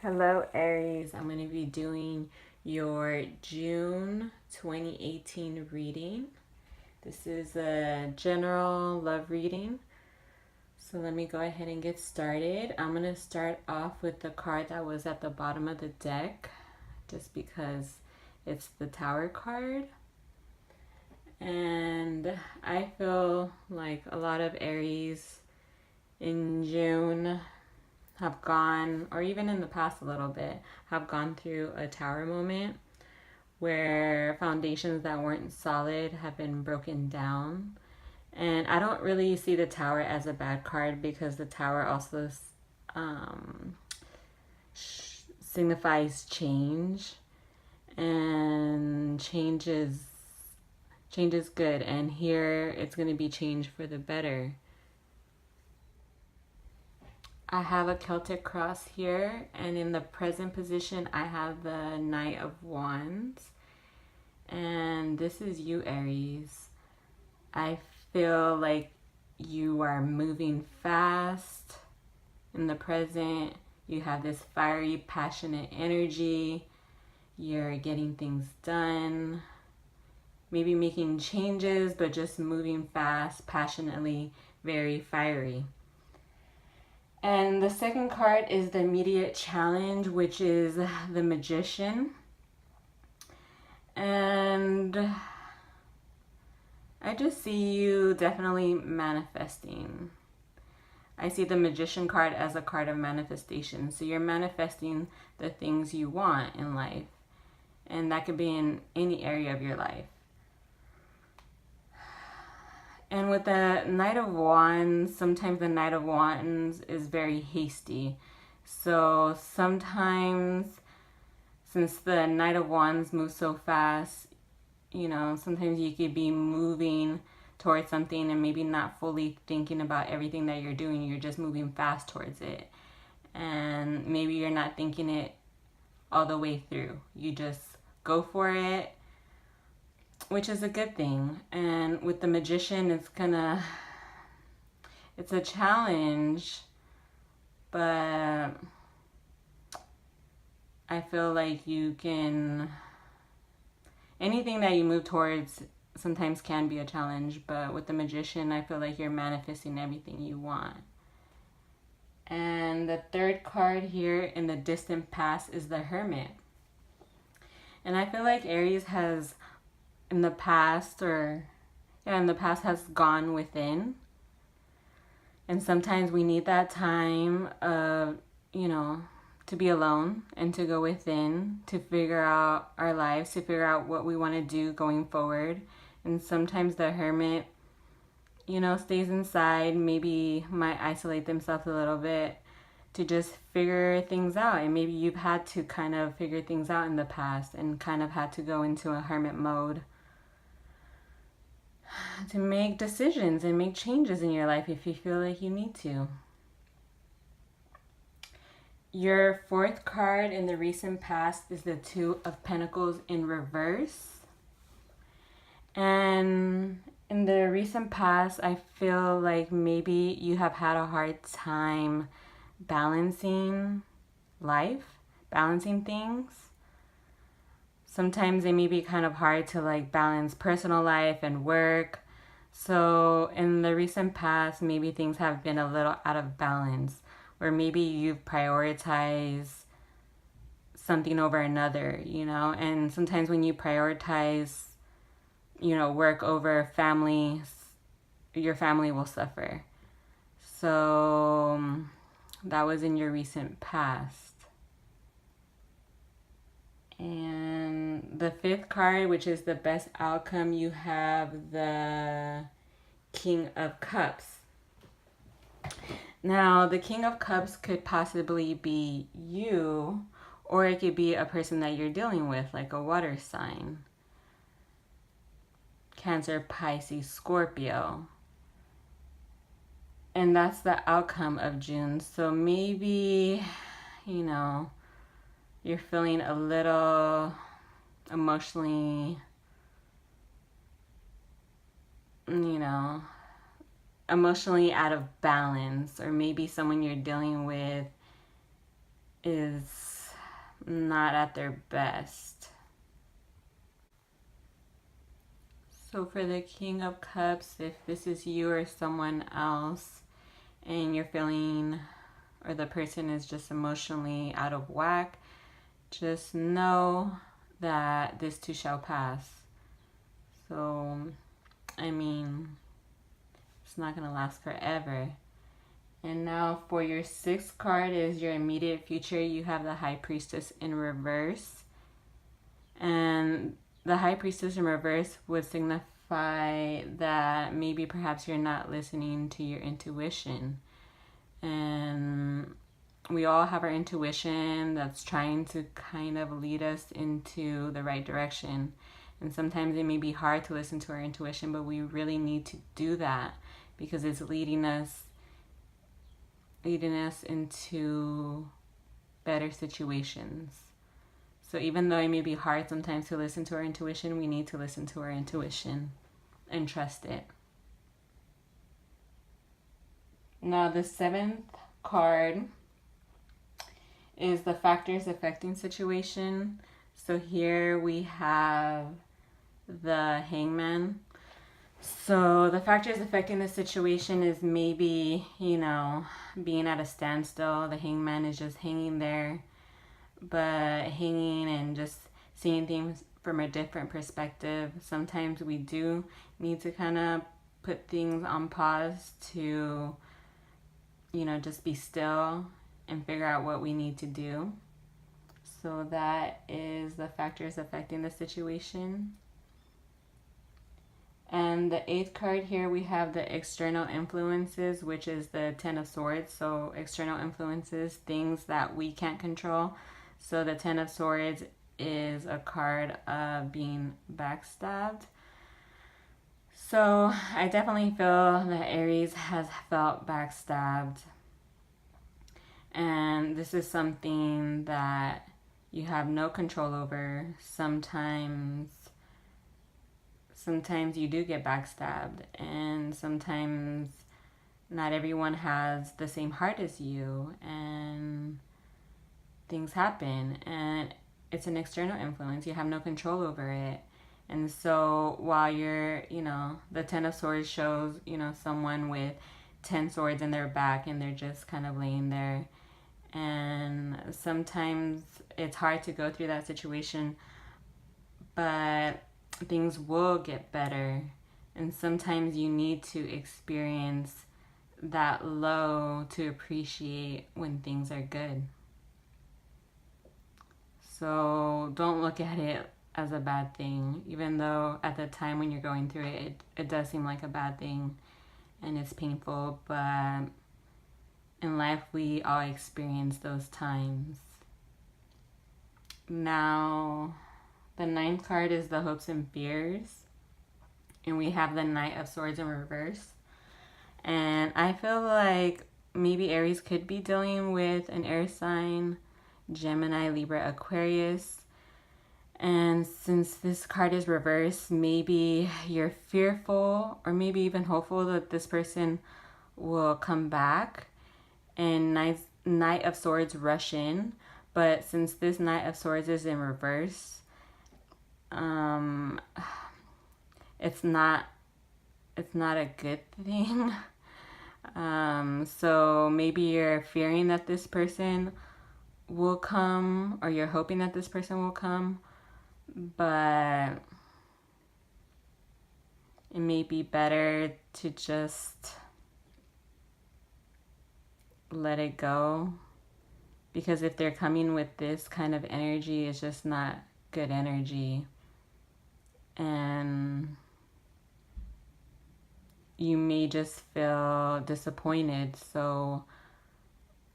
Hello, Aries. I'm going to be doing your June 2018 reading. This is a general love reading. So let me go ahead and get started. I'm going to start off with the card that was at the bottom of the deck, just because it's the Tower card. And I feel like a lot of Aries in June have gone, or even in the past a little bit, have gone through a tower moment where foundations that weren't solid have been broken down. And I don't really see the tower as a bad card because the tower also um, signifies change, and change is good. And here it's going to be change for the better. I have a Celtic cross here, and in the present position, I have the Knight of Wands. And this is you, Aries. I feel like you are moving fast in the present. You have this fiery, passionate energy. You're getting things done. Maybe making changes, but just moving fast, passionately, very fiery. And the second card is the immediate challenge, which is the Magician. And I just see you definitely manifesting. I see the Magician card as a card of manifestation. So you're manifesting the things you want in life. And that could be in any area of your life. And with the Knight of Wands, sometimes the Knight of Wands is very hasty. So sometimes, since the Knight of Wands moves so fast, sometimes you could be moving towards something and maybe not fully thinking about everything that you're doing. You're just moving fast towards it. And maybe you're not thinking it all the way through. You just go for it, which is a good thing. And with the Magician, it's a challenge, but I feel like anything that you move towards sometimes can be a challenge, but with the Magician, I feel like you're manifesting everything you want. And the third card here in the distant past is the Hermit. And I feel like Aries has in the past has gone within. And sometimes we need that time of, to be alone and to go within, to figure out our lives, to figure out what we want to do going forward. And sometimes the Hermit, stays inside, maybe might isolate themselves a little bit to just figure things out. And maybe you've had to kind of figure things out in the past and kind of had to go into a hermit mode to make decisions and make changes in your life if you feel like you need to. Your fourth card in the recent past is the Two of Pentacles in reverse. And in the recent past, I feel like maybe you have had a hard time balancing life, balancing things. Sometimes it may be kind of hard to balance personal life and work. So in the recent past, maybe things have been a little out of balance, or maybe you've prioritized something over another, and sometimes when you prioritize, work over family, your family will suffer. So that was in your recent past. And the fifth card, which is the best outcome, you have the King of Cups. Now, the King of Cups could possibly be you, or it could be a person that you're dealing with, like a water sign. Cancer, Pisces, Scorpio. And that's the outcome of June. So maybe, you're feeling a little emotionally, emotionally out of balance, or maybe someone you're dealing with is not at their best. So for the King of Cups, if this is you or someone else and you're feeling, or the person is just emotionally out of whack, just know that this too shall pass. So, I mean, it's not going to last forever. And now for your sixth card is your immediate future. You have the High Priestess in reverse. And the High Priestess in reverse would signify that maybe perhaps you're not listening to your intuition. And we all have our intuition that's trying to kind of lead us into the right direction. And sometimes it may be hard to listen to our intuition, but we really need to do that because it's leading us into better situations. So even though it may be hard sometimes to listen to our intuition, we need to listen to our intuition and trust it. Now the seventh card is the factors affecting situation. So here we have the Hangman. So the factors affecting the situation is maybe, being at a standstill. The Hangman is just hanging there, but hanging and just seeing things from a different perspective. Sometimes we do need to kind of put things on pause to, just be still and figure out what we need to do. So that is the factors affecting the situation. And the eighth card here, we have the external influences, which is the Ten of Swords. So external influences, things that we can't control. So the Ten of Swords is a card of being backstabbed. So I definitely feel that Aries has felt backstabbed. And this is something that you have no control over. Sometimes you do get backstabbed, and sometimes not everyone has the same heart as you, and things happen, and it's an external influence. You have no control over it. And so while you're, the Ten of Swords shows, someone with 10 swords in their back and they're just kind of laying there. And sometimes it's hard to go through that situation, but things will get better. And sometimes you need to experience that low to appreciate when things are good. So don't look at it as a bad thing, even though at the time when you're going through it, it does seem like a bad thing and it's painful, but in life we all experience those times. Now, the ninth card is the hopes and fears, and we have the Knight of Swords in reverse. And I feel like maybe Aries could be dealing with an air sign, Gemini, Libra, Aquarius. And since this card is reversed, maybe you're fearful or maybe even hopeful that this person will come back and Knight of Swords rush in. But since this Knight of Swords is in reverse, it's not a good thing. So maybe you're fearing that this person will come, or you're hoping that this person will come, but it may be better to just let it go, because if they're coming with this kind of energy, it's just not good energy, and you may just feel disappointed. So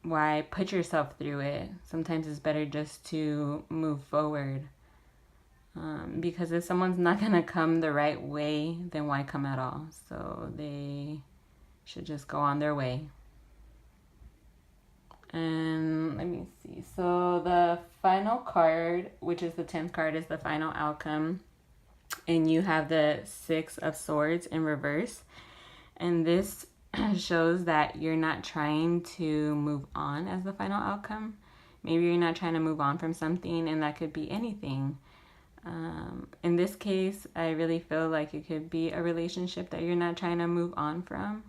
why put yourself through it? Sometimes it's better just to move forward, because if someone's not gonna come the right way, then why come at all? So they should just go on their way. And let me see. So the final card, which is the 10th card, is the final outcome. And you have the Six of Swords in reverse. And this shows that you're not trying to move on as the final outcome. Maybe you're not trying to move on from something, and that could be anything. In this case, I really feel like it could be a relationship that you're not trying to move on from.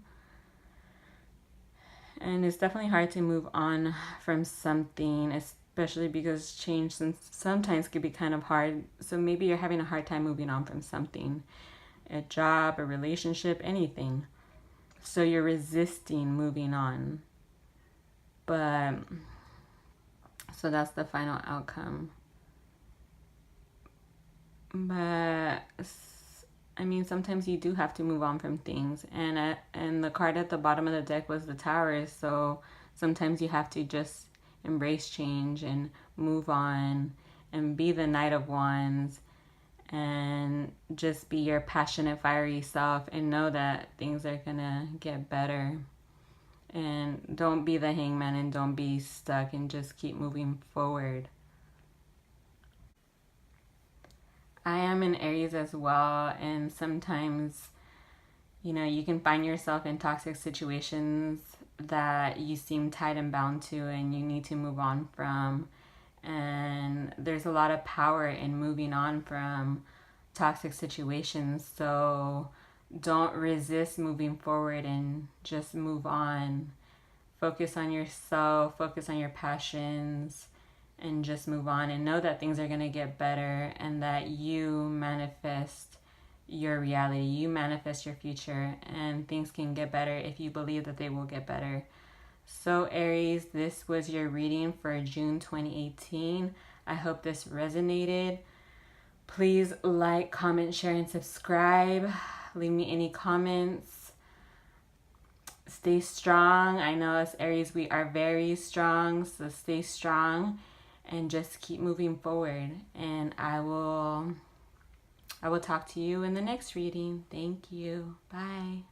And it's definitely hard to move on from something, especially because change sometimes can be kind of hard. So maybe you're having a hard time moving on from something, a job, a relationship, anything. So you're resisting moving on. But so that's the final outcome. But I mean, sometimes you do have to move on from things, and the card at the bottom of the deck was the Tower. So sometimes you have to just embrace change and move on, and be the Knight of Wands, and just be your passionate, fiery self, and know that things are gonna get better. And don't be the Hangman, and don't be stuck, and just keep moving forward. I am an Aries as well, and sometimes, you can find yourself in toxic situations that you seem tied and bound to, and you need to move on from. And there's a lot of power in moving on from toxic situations, so don't resist moving forward, and just move on. Focus on yourself, focus on your passions, and just move on, and know that things are going to get better, and that you manifest your reality. You manifest your future, and things can get better if you believe that they will get better. So Aries, this was your reading for June 2018. I hope this resonated. Please like, comment, share, and subscribe. Leave me any comments. Stay strong. I know us Aries, we are very strong, so stay strong and just keep moving forward. And I will talk to you in the next reading. Thank you. Bye.